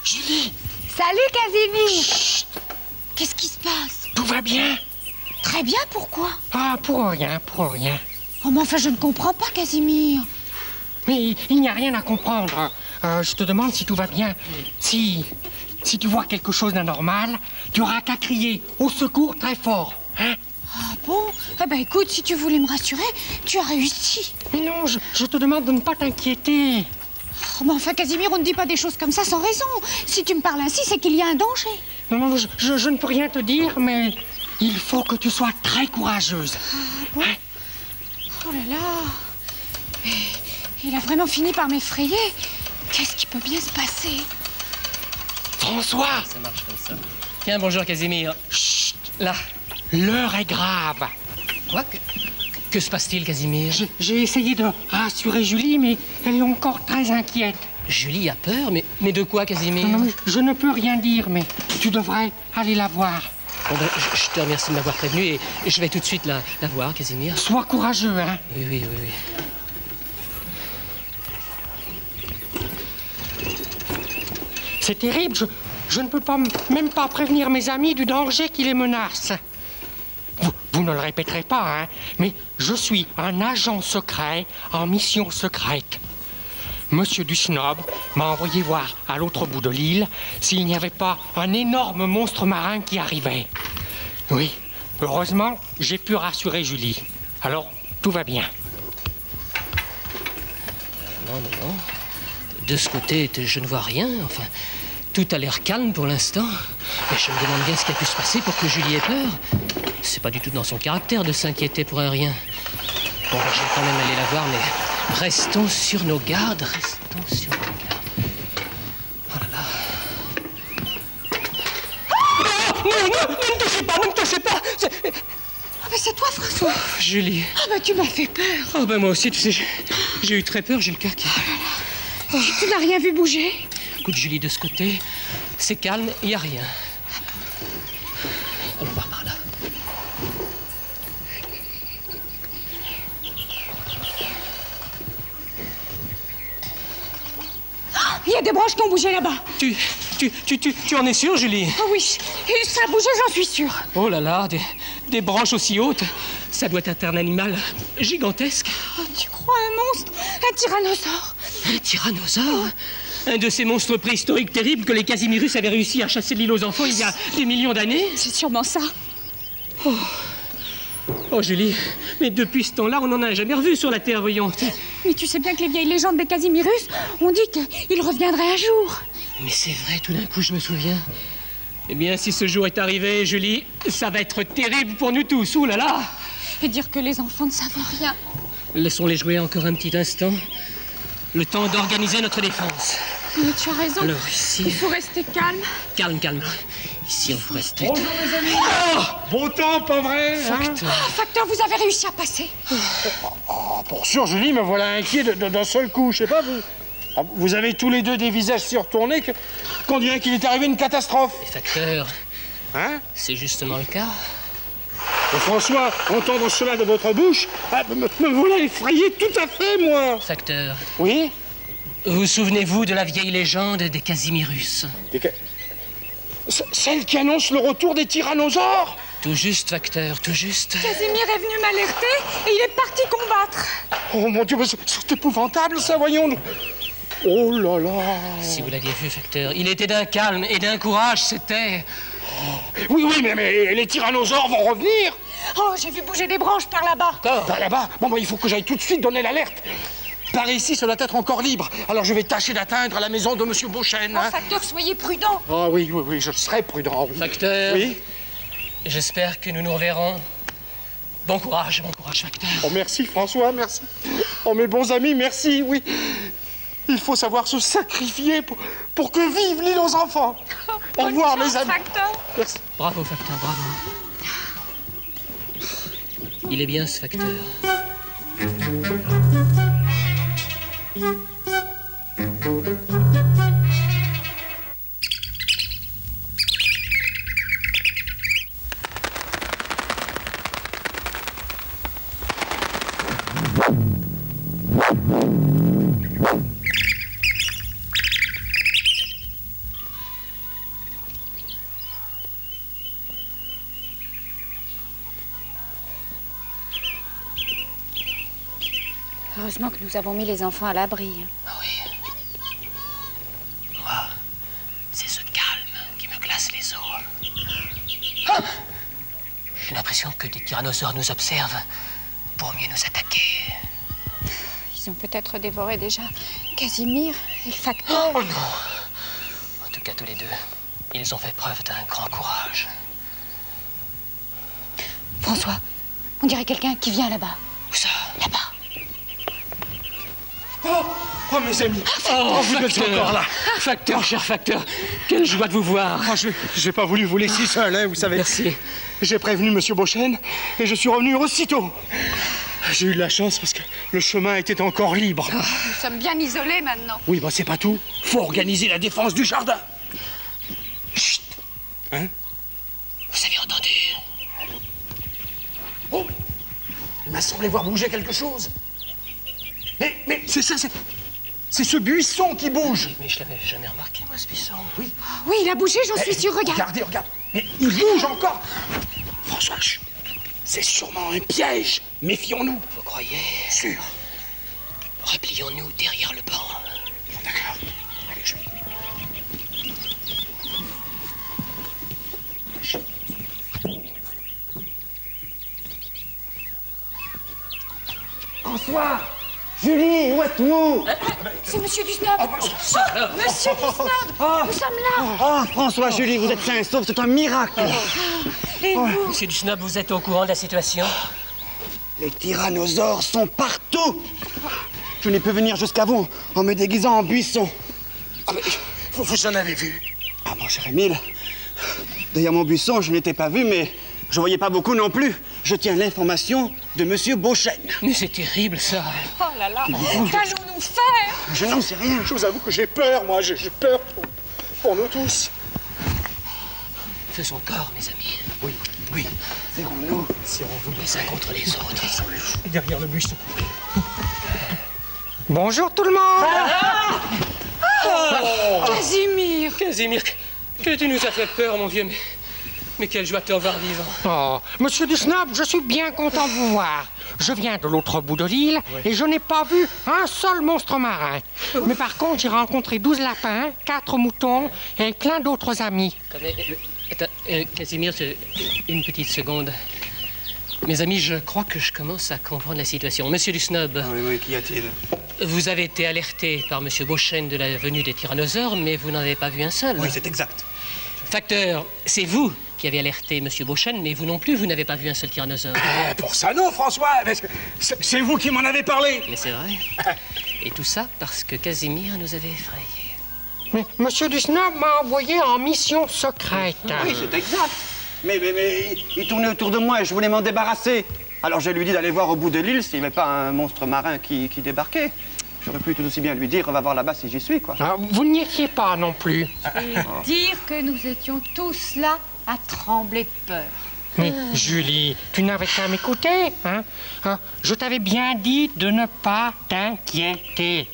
Julie! Salut, Casimir! Chut! Qu'est-ce qui se passe? Tout va bien? Très bien, pourquoi? Ah, pour rien, pour rien. Oh, mais enfin, je ne comprends pas, Casimir. Mais il n'y a rien à comprendre. Je te demande si tout va bien. Si tu vois quelque chose d'anormal, tu auras qu'à crier au secours très fort. Hein? Ah bon? Eh ben écoute, si tu voulais me rassurer, tu as réussi. Mais non, je te demande de ne pas t'inquiéter. Oh, mais enfin, Casimir, on ne dit pas des choses comme ça sans raison. Si tu me parles ainsi, c'est qu'il y a un danger. Non, je ne peux rien te dire, mais il faut que tu sois très courageuse. Ah bon? Hein? Oh là là. Mais il a vraiment fini par m'effrayer. Qu'est-ce qui peut bien se passer? François! Ça marche comme ça. Tiens, bonjour, Casimir. Chut! Là. L'heure est grave. Quoi? Que se passe-t-il, Casimir? J'ai essayé de rassurer Julie, mais elle est encore très inquiète. Julie a peur? Mais de quoi, Casimir? Non, je ne peux rien dire, mais tu devrais aller la voir. Bon, ben, je te remercie de m'avoir prévenu et je vais tout de suite la voir, Casimir. Sois courageux, hein? Oui. C'est terrible, je ne peux même pas prévenir mes amis du danger qui les menace. Vous ne le répéterez pas, hein, mais je suis un agent secret en mission secrète. Monsieur Dusnob m'a envoyé voir à l'autre bout de l'île s'il n'y avait pas un énorme monstre marin qui arrivait. Oui, heureusement, j'ai pu rassurer Julie. Alors, tout va bien. Non. De ce côté, je ne vois rien. Enfin, tout a l'air calme pour l'instant. Mais je me demande bien ce qui a pu se passer pour que Julie ait peur. C'est pas du tout dans son caractère de s'inquiéter pour un rien. Bon, je vais quand même aller la voir, mais restons sur nos gardes. Oh là là. Non, ne me touchez pas. Ah, mais c'est toi, François. Julie. Ah, mais tu m'as fait peur. Oh, ben moi aussi, tu sais, j'ai eu très peur, j'ai le cœur qui... Tu n'as rien vu bouger? Écoute, Julie, de ce côté, c'est calme, il n'y a rien. Allons voir par là. Il y a des branches qui ont bougé là-bas. Tu en es sûre, Julie? Oh oui, et ça a bougé, j'en suis sûre. Oh là là, des branches aussi hautes. Ça doit être un animal gigantesque. Oh, tu crois un monstre? Un tyrannosaure? Un tyrannosaure? Un de ces monstres préhistoriques terribles que les Casimirus avaient réussi à chasser de l'île aux enfants il y a des millions d'années? C'est sûrement ça. Oh, Julie, mais depuis ce temps-là, on n'en a jamais revu sur la Terre, voyons. Mais tu sais bien que les vieilles légendes des Casimirus ont dit qu'il reviendrait un jour. Mais c'est vrai, tout d'un coup, je me souviens. Eh bien, si ce jour est arrivé, Julie, ça va être terrible pour nous tous. Ouh là là! Et dire que les enfants ne savent rien. Laissons-les jouer encore un petit instant. Le temps d'organiser notre défense. Mais tu as raison. Alors ici... Il faut rester calme. Calme. Ici, on faut rester... Bonjour mes amis. Beau temps, pas vrai, hein? Facteur, vous avez réussi à passer. Pour sûr, Julie, me voilà inquiet d'un seul coup. Je sais pas, vous avez tous les deux des visages si retournés qu'on dirait qu'il est arrivé une catastrophe. Et Facteur, hein? C'est justement le cas. Et François, entendre cela de votre bouche, me voilà effrayé tout à fait, moi. Facteur. Oui? Vous souvenez-vous de la vieille légende des Casimirus? Celle qui annonce le retour des tyrannosaures? Tout juste, Facteur, tout juste. Casimir est venu m'alerter et il est parti combattre. Oh mon Dieu, mais c'est épouvantable ça, voyons. Oh là là. Si vous l'aviez vu, Facteur, il était d'un calme et d'un courage, c'était... Oui, mais les tyrannosaures vont revenir. Oh, j'ai vu bouger des branches par là-bas. Par là-bas? Bon, il faut que j'aille tout de suite donner l'alerte. Par ici, ça doit être encore libre. Alors je vais tâcher d'atteindre la maison de Monsieur Beauchesne. Oh, Facteur, soyez prudent. Ah oui, je serai prudent. Oui. Facteur. Oui? J'espère que nous nous reverrons. Bon courage, Facteur. Oh, merci, François, merci. Oh, mes bons amis, merci, oui. Il faut savoir se sacrifier pour que vivent l'île aux enfants. Au revoir, mes amis. Facteur. Merci. Bravo, Facteur, bravo. Il est bien, ce Facteur. Heureusement que nous avons mis les enfants à l'abri. Ah oui. Moi, c'est ce calme qui me glace les os. Ah! J'ai l'impression que des tyrannosaures nous observent pour mieux nous attaquer. Ils ont peut-être dévoré déjà Casimir et le facteur. Oh non! En tout cas, tous les deux, ils ont fait preuve d'un grand courage. François, on dirait quelqu'un qui vient là-bas. Où ça? Là-bas. Oh, mes amis. Oh, vous êtes encore là. Facteur, cher facteur, quelle joie de vous voir. Oh, j'ai pas voulu vous laisser seul, hein, vous savez. Merci. J'ai prévenu Monsieur Beauchesne et je suis revenu aussitôt. J'ai eu de la chance parce que le chemin était encore libre. Nous sommes bien isolés maintenant. Oui, bah c'est pas tout. Faut organiser la défense du jardin. Chut. Hein? Vous avez entendu? Oh, il m'a semblé voir bouger quelque chose. Mais c'est ça, c'est ce buisson qui bouge. Mais je l'avais jamais remarqué, moi, ce buisson. Oui. Oui, il a bougé, j'en suis sûre, regarde. Regarde. Mais il bouge encore. François, c'est sûrement un piège. Méfions-nous. Vous croyez? Sûr. Replions-nous derrière le banc. D'accord. Allez, François! Julie, où êtes-vous? C'est Monsieur Dusnob. Monsieur Dusnob, nous sommes là. Oh, François, Julie, vous êtes sain et sauf, c'est un miracle. Et vous? Monsieur Dusnob, vous êtes au courant de la situation? Les tyrannosaures sont partout. Je n'ai pu venir jusqu'à vous en me déguisant en buisson. Ah, mais vous en avez vu? Ah, mon cher Émile, derrière mon buisson, je n'étais pas vu, mais je voyais pas beaucoup non plus. Je tiens l'information de Monsieur Beauchesne. Mais c'est terrible, ça. Oh là là, qu'allons-nous faire? Je n'en sais rien. Je vous avoue que j'ai peur, moi. J'ai peur pour nous tous. Faisons corps, mes amis. Oui. Serrons-nous. Serrons-vous Les uns contre les autres. derrière le buisson. Bonjour tout le monde. Casimir. Casimir, que tu nous as fait peur, mon vieux, mais quelle joie de te revoir vivant. Oh, Monsieur Dusnob, je suis bien content de vous voir. Je viens de l'autre bout de l'île et je n'ai pas vu un seul monstre marin. Mais par contre, j'ai rencontré 12 lapins, 4 moutons et plein d'autres amis. Attends, Casimir, une petite seconde. Mes amis, je crois que je commence à comprendre la situation. Monsieur Dusnob, Oui, qu'y a-t-il? vous avez été alerté par Monsieur Beauchesne de la venue des tyrannosaures, mais vous n'en avez pas vu un seul. Oui, c'est exact. Facteur, c'est vous qui avez alerté Monsieur Beauchesne, mais vous non plus, vous n'avez pas vu un seul tyrannosaure. Pour ça, non, François. Mais c'est vous qui m'en avez parlé. Mais c'est vrai. Et tout ça parce que Casimir nous avait effrayés. Mais Monsieur Dusnob m'a envoyé en mission secrète. Oui, c'est exact. Mais il tournait autour de moi et je voulais m'en débarrasser. Alors je lui dis d'aller voir au bout de l'île s'il n'y avait pas un monstre marin qui débarquait. J'aurais pu tout aussi bien lui dire, va voir là-bas si j'y suis, quoi. Ah, vous n'y étiez pas non plus. Et dire que nous étions tous là à trembler de peur. Mais Julie, tu n'avais qu'à m'écouter, hein? Je t'avais bien dit de ne pas t'inquiéter.